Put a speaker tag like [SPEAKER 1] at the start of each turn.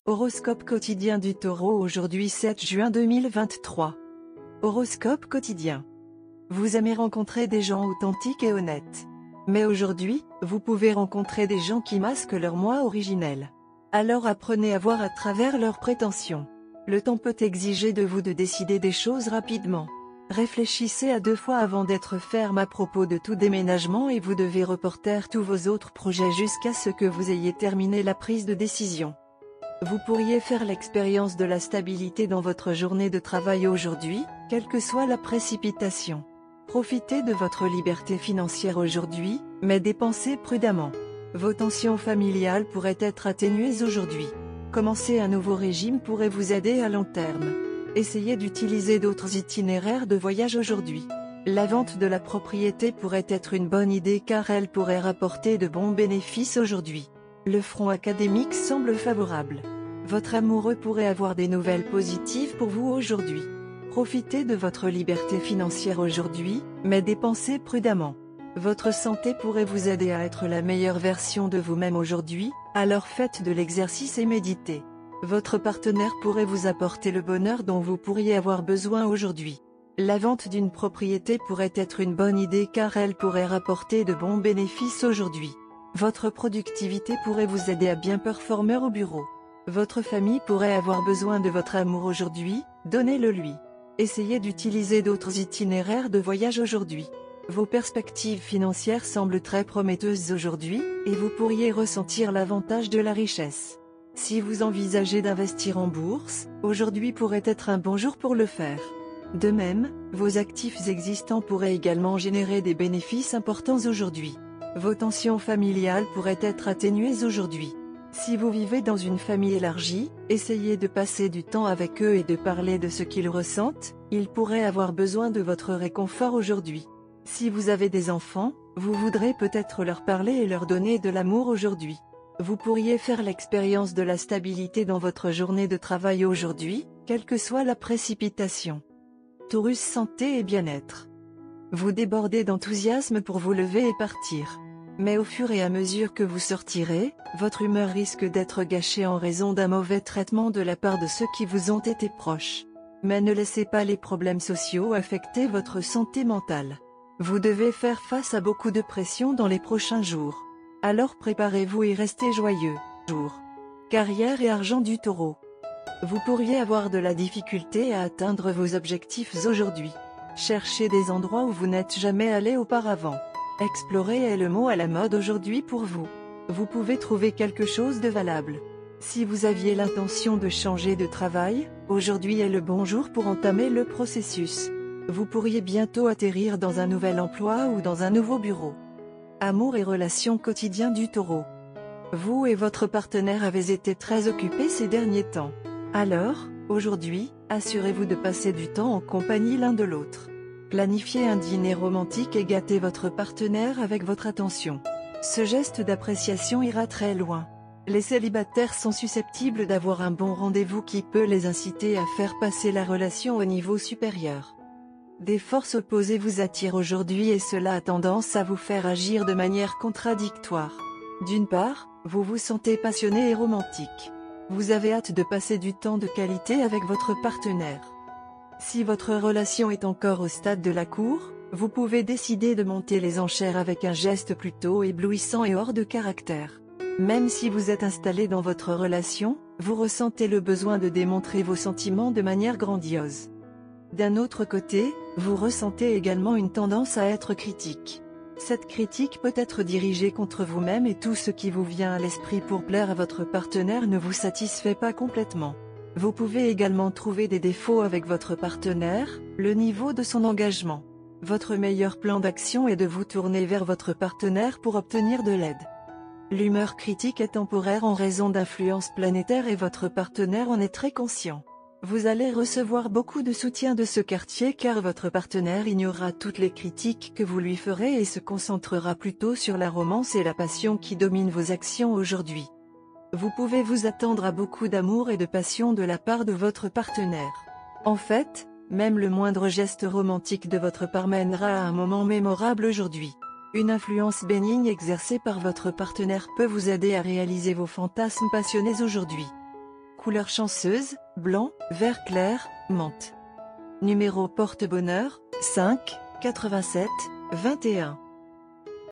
[SPEAKER 1] Horoscope quotidien du Taureau aujourd'hui 7 juin 2023. Horoscope quotidien. Vous aimez rencontrer des gens authentiques et honnêtes. Mais aujourd'hui, vous pouvez rencontrer des gens qui masquent leur moi originel. Alors apprenez à voir à travers leurs prétentions. Le temps peut exiger de vous de décider des choses rapidement. Réfléchissez à 2 fois avant d'être ferme à propos de tout déménagement et vous devez reporter tous vos autres projets jusqu'à ce que vous ayez terminé la prise de décision. Vous pourriez faire l'expérience de la stabilité dans votre journée de travail aujourd'hui, quelle que soit la précipitation. Profitez de votre liberté financière aujourd'hui, mais dépensez prudemment. Vos tensions familiales pourraient être atténuées aujourd'hui. Commencer un nouveau régime pourrait vous aider à long terme. Essayez d'utiliser d'autres itinéraires de voyage aujourd'hui. La vente de la propriété pourrait être une bonne idée car elle pourrait rapporter de bons bénéfices aujourd'hui. Le front académique semble favorable. Votre amoureux pourrait avoir des nouvelles positives pour vous aujourd'hui. Profitez de votre liberté financière aujourd'hui, mais dépensez prudemment. Votre santé pourrait vous aider à être la meilleure version de vous-même aujourd'hui, alors faites de l'exercice et méditez. Votre partenaire pourrait vous apporter le bonheur dont vous pourriez avoir besoin aujourd'hui. La vente d'une propriété pourrait être une bonne idée car elle pourrait rapporter de bons bénéfices aujourd'hui. Votre productivité pourrait vous aider à bien performer au bureau. Votre famille pourrait avoir besoin de votre amour aujourd'hui, donnez-le lui. Essayez d'utiliser d'autres itinéraires de voyage aujourd'hui. Vos perspectives financières semblent très prometteuses aujourd'hui, et vous pourriez ressentir l'avantage de la richesse. Si vous envisagez d'investir en bourse, aujourd'hui pourrait être un bon jour pour le faire. De même, vos actifs existants pourraient également générer des bénéfices importants aujourd'hui. Vos tensions familiales pourraient être atténuées aujourd'hui. Si vous vivez dans une famille élargie, essayez de passer du temps avec eux et de parler de ce qu'ils ressentent, ils pourraient avoir besoin de votre réconfort aujourd'hui. Si vous avez des enfants, vous voudrez peut-être leur parler et leur donner de l'amour aujourd'hui. Vous pourriez faire l'expérience de la stabilité dans votre journée de travail aujourd'hui, quelle que soit la précipitation. Taurus santé et bien-être. Vous débordez d'enthousiasme pour vous lever et partir. Mais au fur et à mesure que vous sortirez, votre humeur risque d'être gâchée en raison d'un mauvais traitement de la part de ceux qui vous ont été proches. Mais ne laissez pas les problèmes sociaux affecter votre santé mentale. Vous devez faire face à beaucoup de pression dans les prochains jours. Alors préparez-vous et restez joyeux. Carrière et argent du Taureau. Vous pourriez avoir de la difficulté à atteindre vos objectifs aujourd'hui. Cherchez des endroits où vous n'êtes jamais allé auparavant. Explorer est le mot à la mode aujourd'hui pour vous. Vous pouvez trouver quelque chose de valable. Si vous aviez l'intention de changer de travail, aujourd'hui est le bon jour pour entamer le processus. Vous pourriez bientôt atterrir dans un nouvel emploi ou dans un nouveau bureau. Amour et relations quotidiens du Taureau. Vous et votre partenaire avez été très occupés ces derniers temps. Alors, aujourd'hui, assurez-vous de passer du temps en compagnie l'un de l'autre. Planifiez un dîner romantique et gâtez votre partenaire avec votre attention. Ce geste d'appréciation ira très loin. Les célibataires sont susceptibles d'avoir un bon rendez-vous qui peut les inciter à faire passer la relation au niveau supérieur. Des forces opposées vous attirent aujourd'hui et cela a tendance à vous faire agir de manière contradictoire. D'une part, vous vous sentez passionné et romantique. Vous avez hâte de passer du temps de qualité avec votre partenaire. Si votre relation est encore au stade de la cour, vous pouvez décider de monter les enchères avec un geste plutôt éblouissant et hors de caractère. Même si vous êtes installé dans votre relation, vous ressentez le besoin de démontrer vos sentiments de manière grandiose. D'un autre côté, vous ressentez également une tendance à être critique. Cette critique peut être dirigée contre vous-même et tout ce qui vous vient à l'esprit pour plaire à votre partenaire ne vous satisfait pas complètement. Vous pouvez également trouver des défauts avec votre partenaire, le niveau de son engagement. Votre meilleur plan d'action est de vous tourner vers votre partenaire pour obtenir de l'aide. L'humeur critique est temporaire en raison d'influences planétaires et votre partenaire en est très conscient. Vous allez recevoir beaucoup de soutien de ce quartier car votre partenaire ignorera toutes les critiques que vous lui ferez et se concentrera plutôt sur la romance et la passion qui dominent vos actions aujourd'hui. Vous pouvez vous attendre à beaucoup d'amour et de passion de la part de votre partenaire. En fait, même le moindre geste romantique de votre part mènera à un moment mémorable aujourd'hui. Une influence bénigne exercée par votre partenaire peut vous aider à réaliser vos fantasmes passionnés aujourd'hui. couleur chanceuse, blanc, vert clair, menthe. Numéro porte-bonheur, 5, 87, 21.